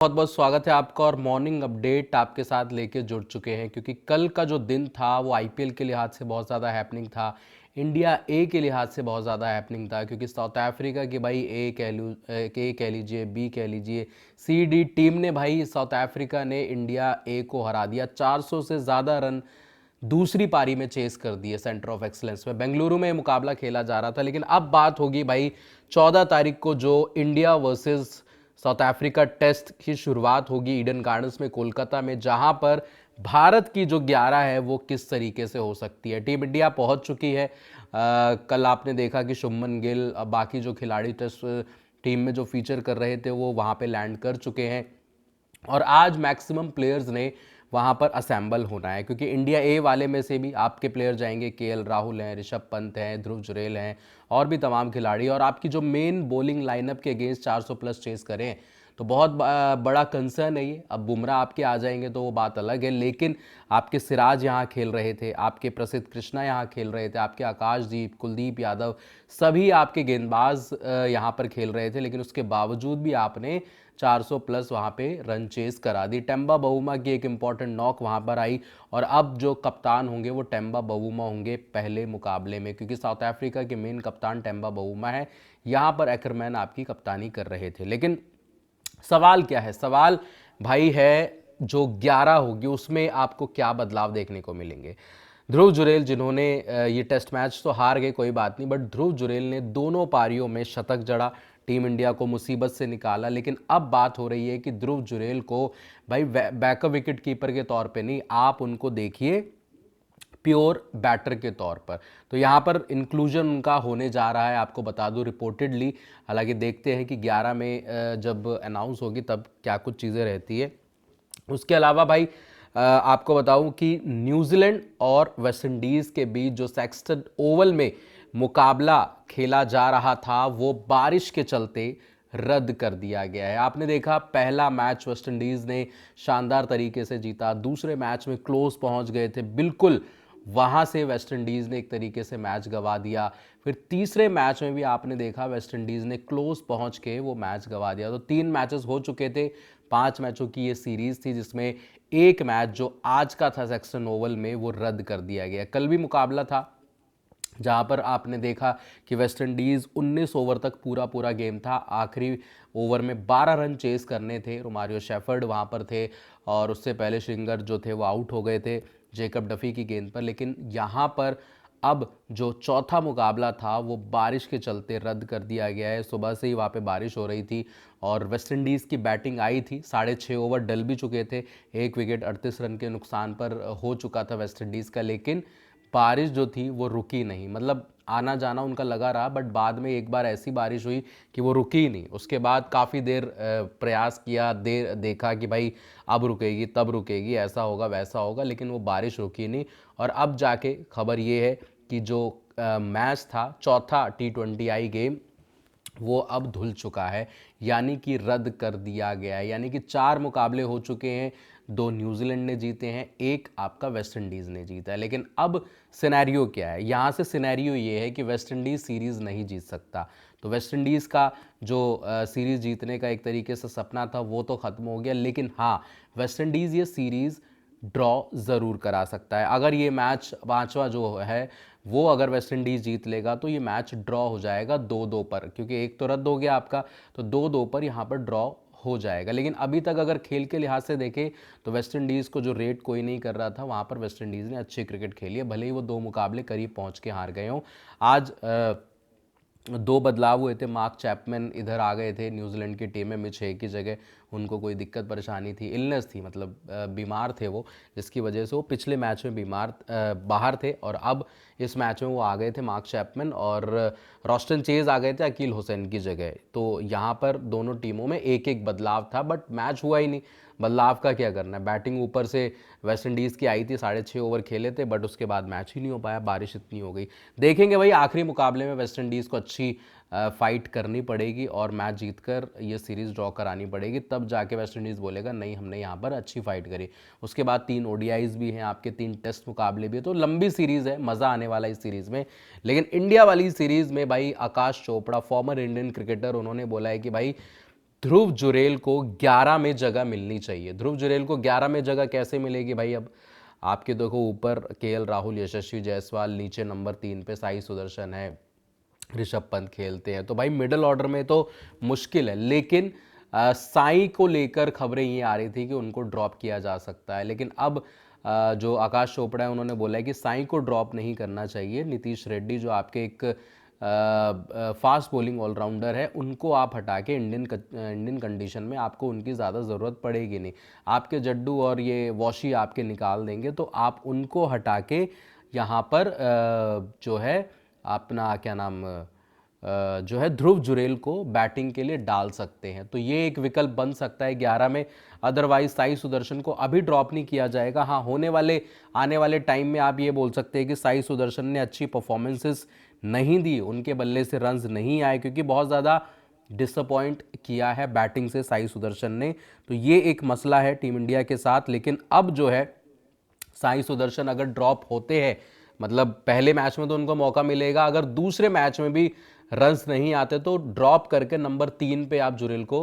बहुत बहुत स्वागत है आपका और मॉर्निंग अपडेट आपके साथ लेके जुड़ चुके हैं क्योंकि कल का जो दिन था वो आईपीएल के लिहाज से बहुत ज़्यादा हैपनिंग था। इंडिया ए के लिहाज से बहुत ज़्यादा हैपनिंग था क्योंकि साउथ अफ्रीका की भाई ए कह लीजिए, बी कह लीजिए, सी डी टीम ने भाई साउथ अफ्रीका ने इंडिया ए को हरा दिया। 400 से ज़्यादा रन दूसरी पारी में चेस कर दिए। सेंटर ऑफ एक्सलेंस में बेंगलुरु में मुकाबला खेला जा रहा था, लेकिन अब बात होगी भाई 14 तारीख को जो India versus South Africa test की शुरुआत होगी ईडन गार्डन्स में कोलकाता में, जहां पर भारत की जो 11 है वो किस तरीके से हो सकती है। टीम इंडिया पहुंच चुकी है। कल आपने देखा कि शुभमन गिल, बाकी जो खिलाड़ी टेस्ट टीम में जो फीचर कर रहे थे वो वहां पे लैंड कर चुके हैं और आज मैक्सिमम प्लेयर्स ने वहां पर असेंबल होना है क्योंकि इंडिया ए वाले में से भी आपके प्लेयर जाएंगे। केएल राहुल हैं, ऋषभ पंत हैं, ध्रुव जुरेल हैं और भी तमाम खिलाड़ी। और आपकी जो मेन बॉलिंग लाइनअप के अगेंस्ट 400 प्लस चेस करें तो बहुत बड़ा कंसर्न है ये। अब बुमराह आपके आ जाएंगे तो वो बात अलग है, लेकिन आपके सिराज यहाँ खेल रहे थे, आपके प्रसिद्ध कृष्णा यहाँ खेल रहे थे, आपके आकाशदीप, कुलदीप यादव, सभी आपके गेंदबाज यहाँ पर खेल रहे थे, लेकिन उसके बावजूद भी आपने 400 प्लस वहाँ पे रन चेस करा दी। टेम्बा बवुमा की एक इंपॉर्टेंट नॉक वहाँ पर आई और अब जो कप्तान होंगे वो टेम्बा बवुमा होंगे पहले मुकाबले में, क्योंकि साउथ अफ्रीका के मेन कप्तान टेम्बा बवुमा है। यहाँ पर एक्करमैन आपकी कप्तानी कर रहे थे। लेकिन सवाल क्या है? सवाल भाई है जो 11 होगी उसमें आपको क्या बदलाव देखने को मिलेंगे। ध्रुव जुरेल जिन्होंने ये टेस्ट मैच तो हार गए कोई बात नहीं, बट ध्रुव जुरेल ने दोनों पारियों में शतक जड़ा, टीम इंडिया को मुसीबत से निकाला। लेकिन अब बात हो रही है कि ध्रुव जुरेल को भाई बैकअप विकेट कीपर के तौर पे नहीं, आप उनको देखिए प्योर बैटर के तौर पर। तो यहाँ पर इंक्लूजन उनका होने जा रहा है, आपको बता दूं रिपोर्टेडली। हालांकि देखते हैं कि 11 में जब अनाउंस होगी तब क्या कुछ चीज़ें रहती है। उसके अलावा भाई आपको बताऊं कि न्यूजीलैंड और वेस्ट इंडीज़ के बीच जो सेक्सटन ओवल में मुकाबला खेला जा रहा था वो बारिश के चलते रद्द कर दिया गया है। आपने देखा पहला मैच वेस्ट इंडीज़ ने शानदार तरीके से जीता, दूसरे मैच में क्लोज पहुंच गए थे बिल्कुल, वहां से वेस्ट इंडीज़ ने एक तरीके से मैच गंवा दिया। फिर तीसरे मैच में भी आपने देखा वेस्ट इंडीज़ ने क्लोज पहुंच के वो मैच गंवा दिया। तो 3 मैचेस हो चुके थे, 5 मैचों की ये सीरीज थी जिसमें एक मैच जो आज का था सेक्सन ओवल में वो रद्द कर दिया गया। कल भी मुकाबला था जहां पर आपने देखा कि वेस्ट इंडीज़ 19 ओवर तक पूरा पूरा गेम था, आखिरी ओवर में 12 रन चेस करने थे। रोमारियो शेफर्ड वहां पर थे और उससे पहले श्रिंगर जो थे वो आउट हो गए थे जेकब डफी की गेंद पर। लेकिन यहाँ पर अब जो चौथा मुकाबला था वो बारिश के चलते रद्द कर दिया गया है। सुबह से ही वहाँ पे बारिश हो रही थी और वेस्ट इंडीज़ की बैटिंग आई थी, 6.5 ओवर डल भी चुके थे, एक विकेट 38 रन के नुकसान पर हो चुका था वेस्ट इंडीज़ का। लेकिन बारिश जो थी वो रुकी नहीं, मतलब आना जाना उनका लगा रहा, बट बाद में एक बार ऐसी बारिश हुई कि वो रुकी ही नहीं। उसके बाद काफ़ी देर प्रयास किया, देर देखा कि भाई अब रुकेगी तब रुकेगी, ऐसा होगा वैसा होगा, लेकिन वो बारिश रुकी नहीं। और अब जाके खबर ये है कि जो मैच था चौथा T20I गेम वो अब धुल चुका है, यानी कि रद्द कर दिया गया है। यानी कि 4 मुकाबले हो चुके हैं, 2 न्यूजीलैंड ने जीते हैं, एक आपका वेस्ट इंडीज़ ने जीता है। लेकिन अब सिनेरियो क्या है? यहाँ से सिनेरियो ये है कि वेस्ट इंडीज़ सीरीज़ नहीं जीत सकता। तो वेस्ट इंडीज़ का जो सीरीज़ जीतने का एक तरीके से सपना था वो तो ख़त्म हो गया। लेकिन हाँ, वेस्ट इंडीज़ ये सीरीज़ ड्रॉ ज़रूर करा सकता है। अगर ये मैच 5वां जो है वो अगर वेस्ट इंडीज़ जीत लेगा तो ये मैच ड्रॉ हो जाएगा 2-2 पर, क्योंकि एक तो रद्द हो गया आपका, तो 2-2 पर यहाँ पर ड्रॉ हो जाएगा। लेकिन अभी तक अगर खेल के लिहाज से देखें तो वेस्ट इंडीज़ को जो रेट कोई नहीं कर रहा था, वहाँ पर वेस्ट इंडीज़ ने अच्छी क्रिकेट खेली है, भले ही वो 2 मुकाबले करीब पहुँच के हार गए हों। आज 2 बदलाव हुए थे, मार्क चैपमैन इधर आ गए थे न्यूजीलैंड की टीम में, मिच हे की जगह। उनको कोई दिक्कत परेशानी थी, इलनेस थी, मतलब बीमार थे वो, जिसकी वजह से वो पिछले मैच में बीमार बाहर थे और अब इस मैच में वो आ गए थे मार्क चैपमैन और रॉस्टन चेज आ गए थे अकील हुसैन की जगह। तो यहाँ पर दोनों टीमों में एक एक बदलाव था, बट मैच हुआ ही नहीं। बदलाव का क्या करना है? बैटिंग ऊपर से वेस्ट इंडीज़ की आई थी, 6.5 ओवर खेले थे, बट उसके बाद मैच ही नहीं हो पाया, बारिश इतनी हो गई। देखेंगे भाई आखिरी मुकाबले में वेस्ट इंडीज़ को अच्छी फाइट करनी पड़ेगी और मैच जीतकर ये सीरीज़ ड्रॉ करानी पड़ेगी, तब जाके वेस्ट इंडीज़ बोलेगा नहीं हमने यहाँ पर अच्छी फाइट करी। उसके बाद 3 ODIs भी हैं आपके, 3 टेस्ट मुकाबले भी है, तो लंबी सीरीज़ है, मज़ा आने वाला इस सीरीज़ में। लेकिन इंडिया वाली सीरीज़ में भाई आकाश चोपड़ा, फॉर्मर इंडियन क्रिकेटर, उन्होंने बोला है कि भाई ध्रुव जुरेल को 11 में जगह मिलनी चाहिए। ध्रुव जुरेल को 11 में जगह कैसे मिलेगी भाई? अब आपके देखो ऊपर केएल राहुल, यशस्वी जायसवाल, नीचे नंबर 3 पे साई सुदर्शन है, ऋषभ पंत खेलते हैं, तो भाई मिडिल ऑर्डर में तो मुश्किल है। लेकिन साई को लेकर खबरें ये आ रही थी कि उनको ड्रॉप किया जा सकता है, लेकिन अब जो आकाश चोपड़ा है उन्होंने बोला है कि साई को ड्रॉप नहीं करना चाहिए। नीतीश रेड्डी जो आपके एक फास्ट बॉलिंग ऑलराउंडर है, उनको आप हटा के इंडियन कंडीशन में आपको उनकी ज़्यादा ज़रूरत पड़ेगी नहीं। आपके जड्डू और ये वॉशी आपके निकाल देंगे, तो आप उनको हटा के यहाँ पर जो है अपना क्या नाम जो है ध्रुव जुरेल को बैटिंग के लिए डाल सकते हैं। तो ये एक विकल्प बन सकता है 11 में। अदरवाइज साई सुदर्शन को अभी ड्रॉप नहीं किया जाएगा। हाँ, आने वाले टाइम में आप ये बोल सकते हैं कि साई सुदर्शन ने अच्छी परफॉर्मेंसेस नहीं दी, उनके बल्ले से रन्स नहीं आए, क्योंकि बहुत ज़्यादा डिसअपॉइंट किया है बैटिंग से साई सुदर्शन ने। तो ये एक मसला है टीम इंडिया के साथ। लेकिन अब जो है साई सुदर्शन अगर ड्रॉप होते हैं, मतलब पहले मैच में तो उनको मौका मिलेगा, अगर दूसरे मैच में भी रन्स नहीं आते तो ड्रॉप करके नंबर 3 पे आप जुरेल को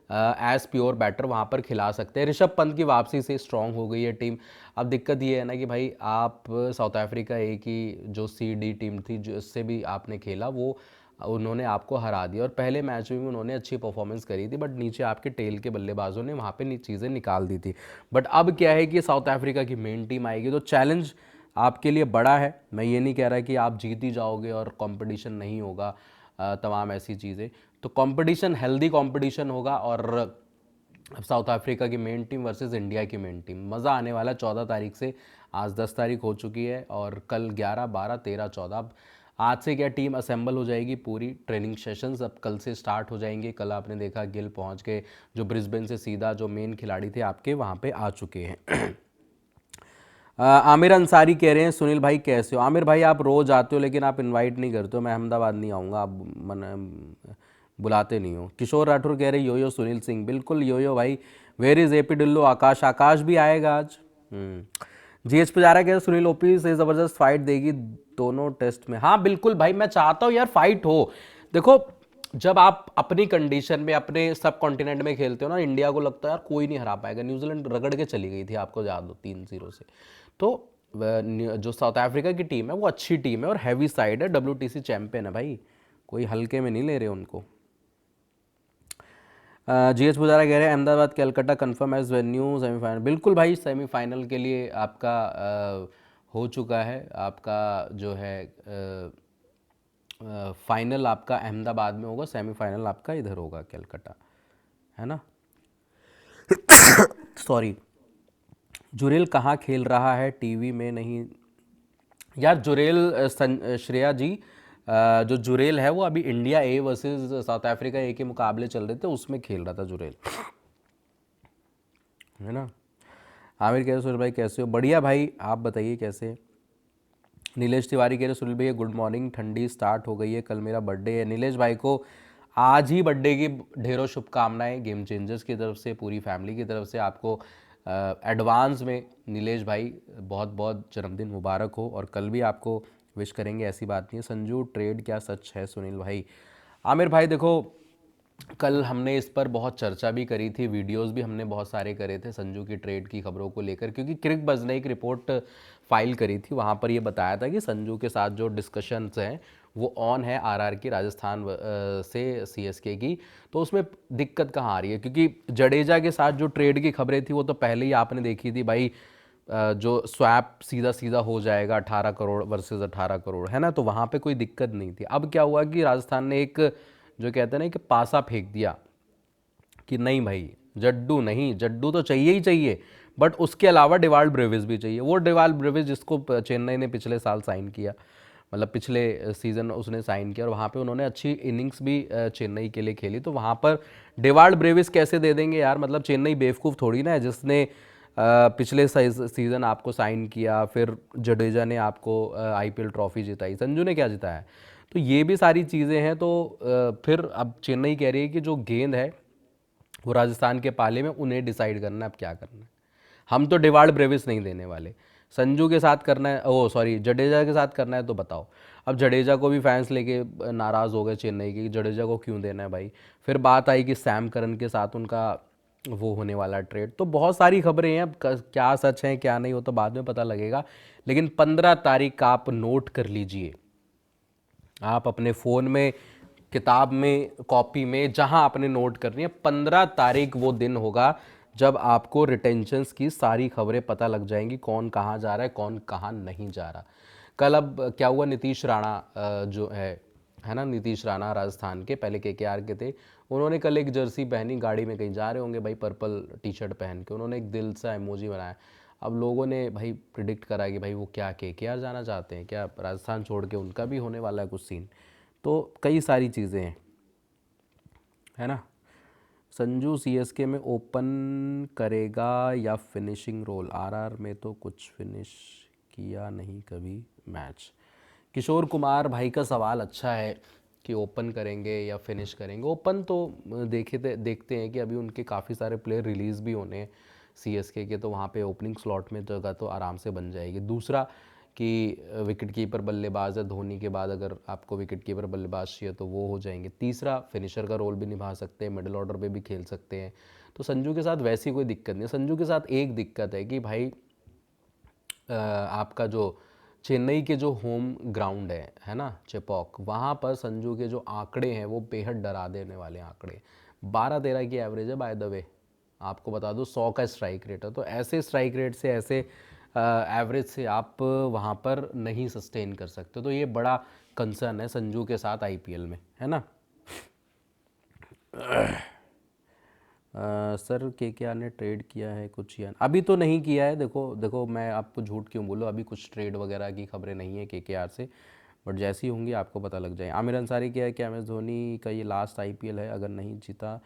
एज प्योर बैटर वहाँ पर खिला सकते हैं। ऋषभ पंत की वापसी से स्ट्रांग हो गई है टीम। अब दिक्कत ये है ना कि भाई आप साउथ अफ्रीका ए की जो सी-डी टीम थी जिससे भी आपने खेला, वो उन्होंने आपको हरा दिया, और पहले मैच में भी उन्होंने अच्छी परफॉर्मेंस करी थी, बट नीचे आपके टेल के बल्लेबाजों ने वहाँ पे चीज़ें निकाल दी थी। बट अब क्या है कि साउथ अफ्रीका की मेन टीम आएगी, तो चैलेंज आपके लिए बड़ा है। मैं ये नहीं कह रहा कि आप जीत ही जाओगे और कंपटीशन नहीं होगा, तमाम ऐसी चीज़ें। तो कंपटीशन हेल्दी कंपटीशन होगा, और अब साउथ अफ्रीका की मेन टीम वर्सेस इंडिया की मेन टीम, मज़ा आने वाला। 14 तारीख से, आज 10 तारीख हो चुकी है, और कल 11, 12, 13, 14। अब आज से क्या टीम असेंबल हो जाएगी, पूरी ट्रेनिंग सेशंस अब कल से स्टार्ट हो जाएंगे। कल आपने देखा गिल पहुंच के, जो ब्रिस्बेन से सीधा जो मेन खिलाड़ी थे आपके वहाँ पे आ चुके हैं। आमिर अंसारी कह रहे हैं सुनील भाई कैसे हो? आमिर भाई आप रोज़ आते हो लेकिन आप इनवाइट नहीं करते हो। मैं अहमदाबाद नहीं आऊँगा, आप बुलाते नहीं हो। किशोर राठौर कह रहे यो यो सुनील सिंह, बिल्कुल यो यो भाई। Where is AP Dhillon? Akash, Akash भी आएगा आज। जीएच पुजारा कह रहे सुनील ओपी से ज़बरदस्त फाइट देगी दोनों टेस्ट में। हाँ बिल्कुल भाई, मैं चाहता हूँ यार फाइट हो। देखो, जब आप अपनी कंडीशन में अपने सब कॉन्टिनेंट में खेलते हो ना, इंडिया को लगता है यार कोई नहीं हरा पाएगा। न्यूजीलैंड रगड़ के चली गई थी, आपको याद हो, 3-0 से। तो जो साउथ अफ्रीका की टीम है वो अच्छी टीम है और हैवी साइड है, WTC चैंपियन है भाई, कोई हल्के में नहीं ले रहे उनको। जीएच पुजारा कह रहे हैं Ahmedabad Calcutta confirm as venue semifinal. बिल्कुल भाई, सेमीफाइनल के लिए आपका हो चुका है। आपका जो है फाइनल आपका अहमदाबाद में होगा, सेमीफाइनल आपका इधर होगा कलकत्ता, है ना। सॉरी। जुरेल कहाँ खेल रहा है? टीवी में नहीं यार। जुरेल श्रेया जी, जो जुरेल है वो अभी India A versus South Africa A के मुकाबले चल रहे थे, उसमें खेल रहा था जुरेल, है ना। आमिर कह रहे सुनील भाई कैसे हो? बढ़िया भाई, आप बताइए कैसे। नीलेश तिवारी कह रहे सुनील भैया गुड मॉर्निंग, ठंडी स्टार्ट हो गई है, कल मेरा बर्थडे है। नीलेश भाई को आज ही बर्थडे की ढेरों शुभकामनाएं गेम चेंजर्स की तरफ से, पूरी फैमिली की तरफ से आपको एडवांस में। नीलेश भाई बहुत बहुत जन्मदिन मुबारक हो, और कल भी आपको विश करेंगे, ऐसी बात नहीं है। संजू ट्रेड क्या सच है सुनील भाई? आमिर भाई देखो, कल हमने इस पर बहुत चर्चा भी करी थी, वीडियोस भी हमने बहुत सारे करे थे संजू की ट्रेड की खबरों को लेकर, क्योंकि क्रिक बज़ ने एक रिपोर्ट फाइल करी थी, वहाँ पर ये बताया था कि संजू के साथ जो डिस्कशंस हैं वो ऑन है आरआर की, राजस्थान से सीएसके की। तो उसमें दिक्कत कहाँ आ रही है, क्योंकि जडेजा के साथ जो ट्रेड की खबरें थी वो तो पहले ही आपने देखी थी भाई, जो स्वैप सीधा सीधा हो जाएगा 18 करोड़ वर्सेस 18 करोड़, है ना। तो वहाँ पे कोई दिक्कत नहीं थी। अब क्या हुआ कि राजस्थान ने एक जो कहते हैं ना कि पासा फेंक दिया कि नहीं भाई, जड्डू नहीं, जड्डू तो चाहिए ही चाहिए, बट उसके अलावा डिवाल्ड ब्रेविस भी चाहिए। वो डिवाल्ड ब्रेविस जिसको चेन्नई ने पिछले साल साइन किया, मतलब पिछले सीज़न उसने साइन किया, और वहाँ पे उन्होंने अच्छी इनिंग्स भी चेन्नई के लिए खेली। तो वहाँ पर डिवाल्ड ब्रेविस कैसे दे देंगे यार? मतलब चेन्नई बेवकूफ़ थोड़ी ना है, जिसने पिछले सीज़न आपको साइन किया, फिर जडेजा ने आपको आईपीएल ट्रॉफी जिताई, संजू ने क्या जिताया? तो ये भी सारी चीज़ें हैं। तो फिर अब चेन्नई कह रही है कि जो गेंद है वो राजस्थान के पाले में, उन्हें डिसाइड करना है अब क्या करना है। हम तो डिवाल्ड ब्रेविस नहीं देने वाले, संजू के साथ करना है, ओ सॉरी जडेजा के साथ करना है तो बताओ। अब जडेजा को भी फैंस लेके नाराज़ हो गए चेन्नई के कि जडेजा को क्यों देना है भाई। फिर बात आई कि सैम करन के साथ उनका वो होने वाला ट्रेड। तो बहुत सारी खबरें हैं, अब क्या सच है क्या नहीं वो तो बाद में पता लगेगा। लेकिन 15 तारीख का आप नोट कर लीजिए, आप अपने फ़ोन में, किताब में, कॉपी में, जहां आपने नोट करनी है, 15 तारीख वो दिन होगा जब आपको रिटेंशंस की सारी खबरें पता लग जाएंगी, कौन कहाँ जा रहा है कौन कहाँ नहीं जा रहा। कल अब क्या हुआ, नीतीश राणा जो है ना, नीतीश राणा राजस्थान के, पहले केकेआर के थे, उन्होंने कल एक जर्सी पहनी, गाड़ी में कहीं जा रहे होंगे भाई, पर्पल टी शर्ट पहन के उन्होंने एक दिल सा इमोजी बनाया। अब लोगों ने भाई प्रिडिक्ट करा कि भाई वो क्या केकेआर जाना चाहते हैं, क्या राजस्थान छोड़ के उनका भी होने वाला है कुछ सीन। तो कई सारी चीज़ें हैं, है ना। संजू सीएसके में ओपन करेगा या फिनिशिंग रोल, आरआर में तो कुछ फिनिश किया नहीं कभी मैच। किशोर कुमार भाई का सवाल अच्छा है कि ओपन करेंगे या फिनिश करेंगे। ओपन तो देखते हैं कि अभी उनके काफ़ी सारे प्लेयर रिलीज़ भी होने हैं सीएसके के, तो वहाँ पे ओपनिंग स्लॉट में जगह तो आराम से बन जाएगी। दूसरा कि विकेट कीपर बल्लेबाज है, धोनी के बाद अगर आपको विकेट कीपर बल्लेबाज चाहिए तो वो हो जाएंगे। तीसरा फिनिशर का रोल भी निभा सकते हैं, मिडिल ऑर्डर पे भी खेल सकते हैं। तो संजू के साथ वैसी कोई दिक्कत नहीं है। संजू के साथ एक दिक्कत है कि भाई आपका जो चेन्नई के जो होम ग्राउंड है ना चेपॉक, वहाँ पर संजू के जो आंकड़े हैं वो बेहद डरा देने वाले आंकड़े। 12-13 की एवरेज है बाय द वे, आपको बता दो 100 का स्ट्राइक रेट है। तो ऐसे स्ट्राइक रेट से, ऐसे एवरेज से आप वहाँ पर नहीं सस्टेन कर सकते। तो ये बड़ा कंसर्न है संजू के साथ आईपीएल में, है ना। सर केकेआर ने ट्रेड किया है कुछ या अभी तो नहीं किया है। देखो देखो मैं आपको झूठ क्यों बोलूँ, अभी कुछ ट्रेड वगैरह की खबरें नहीं है केकेआर से, बट जैसी होंगी आपको पता लग जाए। आमिर अंसारी क्या है कि एम एस धोनी का ये लास्ट आईपीएल है, अगर नहीं जीता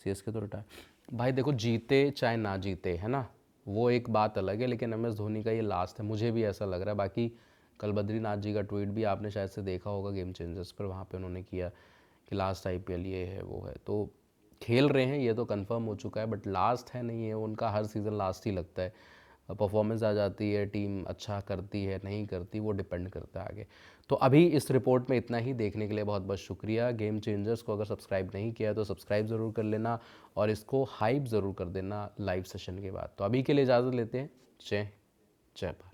सीएसके तो रिटायर। भाई देखो, जीते चाहे ना जीते, है ना, वो एक बात अलग है, लेकिन एम एस धोनी का ये लास्ट है, मुझे भी ऐसा लग रहा है। बाकी कल बद्रीनाथ जी का ट्वीट भी आपने शायद से देखा होगा गेम चेंजर्स पर, वहाँ पे उन्होंने किया कि लास्ट आईपीएल ये है वो है। तो खेल रहे हैं ये तो कंफर्म हो चुका है, बट लास्ट है नहीं है, उनका हर सीज़न लास्ट ही लगता है। परफॉर्मेंस आ जाती है, टीम अच्छा करती है नहीं करती, वो डिपेंड करता है आगे। तो अभी इस रिपोर्ट में इतना ही। देखने के लिए बहुत बहुत शुक्रिया। गेम चेंजर्स को अगर सब्सक्राइब नहीं किया तो सब्सक्राइब ज़रूर कर लेना, और इसको हाइप ज़रूर कर देना लाइव सेशन के बाद। तो अभी के लिए इजाज़त लेते हैं। जय जय भारत।